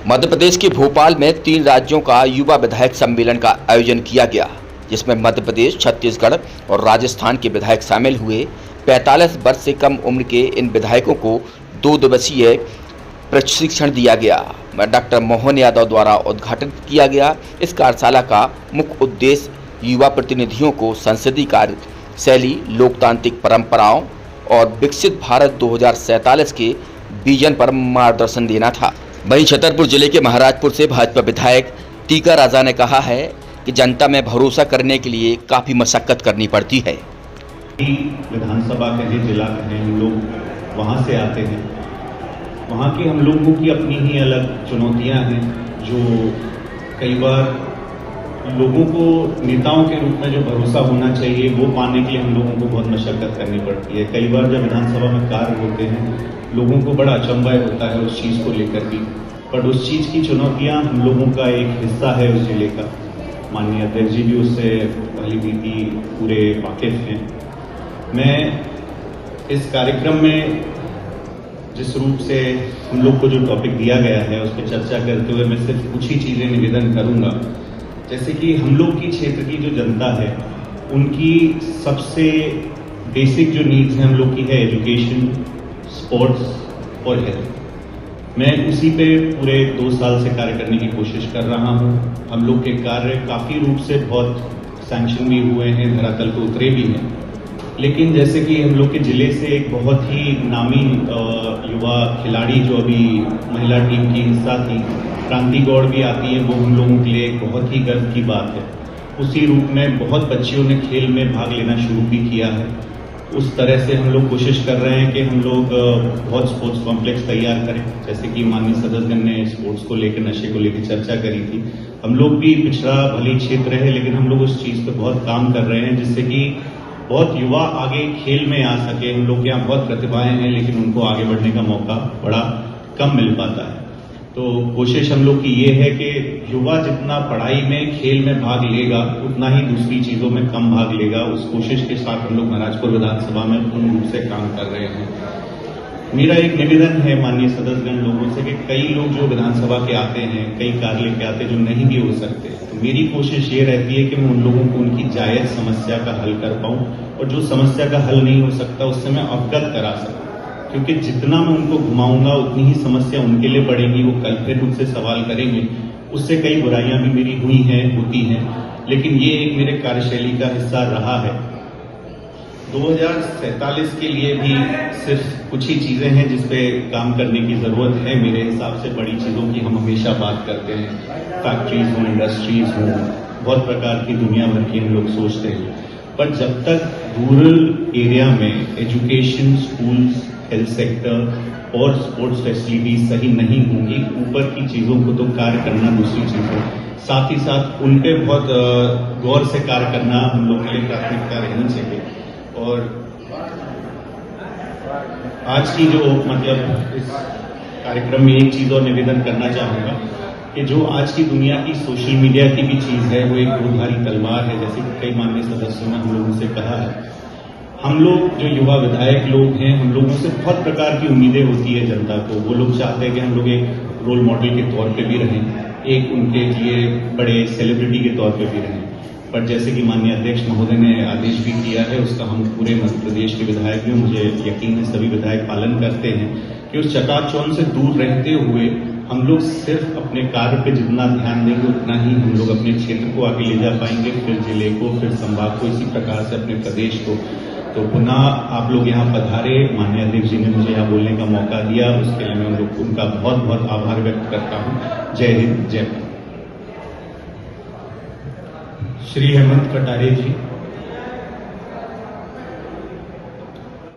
मध्य प्रदेश के भोपाल में 3 राज्यों का युवा विधायक सम्मेलन का आयोजन किया गया, जिसमें मध्य प्रदेश, छत्तीसगढ़ और राजस्थान के विधायक शामिल हुए। 45 वर्ष से कम उम्र के इन विधायकों को 2 दिवसीय प्रशिक्षण दिया गया। डॉक्टर मोहन यादव द्वारा उद्घाटित किया गया। इस कार्यशाला का मुख्य उद्देश्य युवा प्रतिनिधियों को संसदीय कार्य शैली, लोकतांत्रिक परंपराओं और विकसित भारत 2047 के विजन पर मार्गदर्शन देना था। वहीं छतरपुर जिले के महाराजपुर से भाजपा विधायक टीका राजा ने कहा है कि जनता में भरोसा करने के लिए काफी मशक्कत करनी पड़ती है। विधानसभा कहें, जिला कहें, हम लोग वहाँ से आते हैं। वहाँ की हम लोगों की अपनी ही अलग चुनौतियाँ हैं, जो कई बार लोगों को नेताओं के रूप में जो भरोसा होना चाहिए वो पाने के लिए हम लोगों को बहुत मशक्कत करनी पड़ती है। कई बार जब विधानसभा में कार्य होते हैं, लोगों को बड़ा अचंभा होता है उस चीज़ को लेकर भी, बट उस चीज़ की चुनौतियां हम लोगों का एक हिस्सा है उस जिले का। माननीय अध्यक्ष जी भी उससे भली भांति पूरे वाकिफ हैं। मैं इस कार्यक्रम में जिस रूप से हम लोग को जो टॉपिक दिया गया है उस पर चर्चा करते हुए मैं सिर्फ कुछ ही चीज़ें निवेदन करूंगा। जैसे कि हम लोग की क्षेत्र की जो जनता है, उनकी सबसे बेसिक जो नीड्स हैं हम लोग की है एजुकेशन, स्पोर्ट्स और हेल्थ। मैं उसी पे पूरे 2 साल से कार्य करने की कोशिश कर रहा हूँ। हम लोग के कार्य काफ़ी रूप से बहुत सैंक्शन भी हुए हैं, धरातल पे उतरे भी हैं। लेकिन जैसे कि हम लोग के जिले से एक बहुत ही नामी युवा खिलाड़ी जो अभी महिला टीम की हिस्सा थी, क्रांति गौड़ भी आती है, वो हम लोगों के लिए एक बहुत ही गर्व की बात है। उसी रूप में बहुत बच्चियों ने खेल में भाग लेना शुरू भी किया है। उस तरह से हम लोग कोशिश कर रहे हैं कि हम लोग बहुत स्पोर्ट्स कॉम्प्लेक्स तैयार करें। जैसे कि माननीय सदस्यगण ने स्पोर्ट्स को लेकर, नशे को लेकर चर्चा करी थी। हम लोग भी पिछड़ा भली क्षेत्र है, लेकिन हम लोग उस चीज़ पर बहुत काम कर रहे हैं जिससे कि बहुत युवा आगे खेल में आ सके। हम लोग के यहाँ बहुत प्रतिभाएं हैं, लेकिन उनको आगे बढ़ने का मौका बड़ा कम मिल पाता है। तो कोशिश हम लोग की ये है कि युवा जितना पढ़ाई में, खेल में भाग लेगा, उतना ही दूसरी चीजों में कम भाग लेगा। उस कोशिश के साथ हम लोग महाराजपुर विधानसभा में पूर्ण रूप से काम कर रहे हैं। मेरा एक निवेदन है माननीय सदस्यगण लोगों से कि कई लोग जो विधानसभा के आते हैं, कई कार्य लेके आते हैं जो नहीं भी हो सकते, तो मेरी कोशिश ये रहती है कि मैं उन लोगों को उनकी जायज समस्या का हल कर पाऊं, और जो समस्या का हल नहीं हो सकता उससे मैं अवगत करा सकूं। क्योंकि जितना मैं उनको घुमाऊंगा उतनी ही समस्या उनके लिए बढ़ेगी। वो कल फिर मुझसे सवाल करेंगे। उससे कई बुराइयां भी मेरी हुई हैं, होती हैं, लेकिन ये एक मेरे कार्यशैली का हिस्सा रहा है। 2047 के लिए भी सिर्फ कुछ ही चीजें हैं जिस पे काम करने की जरूरत है। मेरे हिसाब से बड़ी चीजों की हम हमेशा बात करते हैं, फैक्ट्रीज हों, इंडस्ट्रीज हों, बहुत प्रकार की दुनिया भर की हम लोग सोचते हैं। पर जब तक रूरल एरिया में एजुकेशन, स्कूल्स, हेल्थ सेक्टर और स्पोर्ट्स फैसिलिटीज सही नहीं होंगी, ऊपर की चीजों को तो कार्य करना दूसरी चीज है, साथ ही साथ उन पे बहुत गौर से कार्य करना हम लोग के लिए प्राथमिकता रहनी चाहिए। और आज की जो इस कार्यक्रम में एक चीज और निवेदन करना चाहूंगा कि जो आज की दुनिया की सोशल मीडिया की भी चीज है, वो एक दोधारी तलवार है। जैसे कि कई माननीय सदस्यों ने हम लोगों से कहा है, हम लोग जो युवा विधायक लोग हैं, हम लोगों से बहुत प्रकार की उम्मीदें होती है जनता को। वो लोग चाहते हैं कि हम लोग एक रोल मॉडल के तौर पे भी रहें, एक उनके लिए बड़े सेलिब्रिटी के तौर पे भी रहें। पर जैसे कि माननीय अध्यक्ष महोदय ने आदेश भी किया है, उसका हम पूरे मध्य प्रदेश के विधायक भी, मुझे यकीन है सभी विधायक पालन करते हैं कि उस चकाचौंध से दूर रहते हुए हम लोग सिर्फ अपने कार्य पे जितना ध्यान देंगे उतना ही हम लोग अपने क्षेत्र को आगे ले जा पाएंगे, फिर जिले को, फिर संभाग को, इसी प्रकार से अपने प्रदेश को। तो पुनः आप लोग यहाँ पधारे, माननीय अध्यक्ष जी ने मुझे यहाँ बोलने का मौका दिया, उसके लिए मैं उनका बहुत बहुत आभार व्यक्त करता हूँ। जय हिंद, जय भारत। श्री हेमंत कटारे जी।